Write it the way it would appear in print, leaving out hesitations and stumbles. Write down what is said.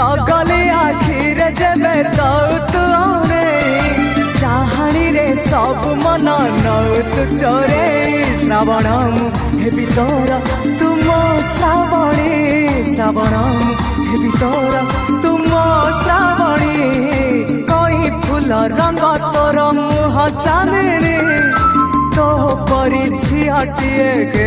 जगली आखिरे जेबे तू आरे चाहाणी रे सब मन नौ चोरे श्रावण हेबी तोर तुम श्रावणी श्रावण हेबी तोर तुम श्रावणी कई फूल रंग तोर मुह चांदनी तो परी झियाटिए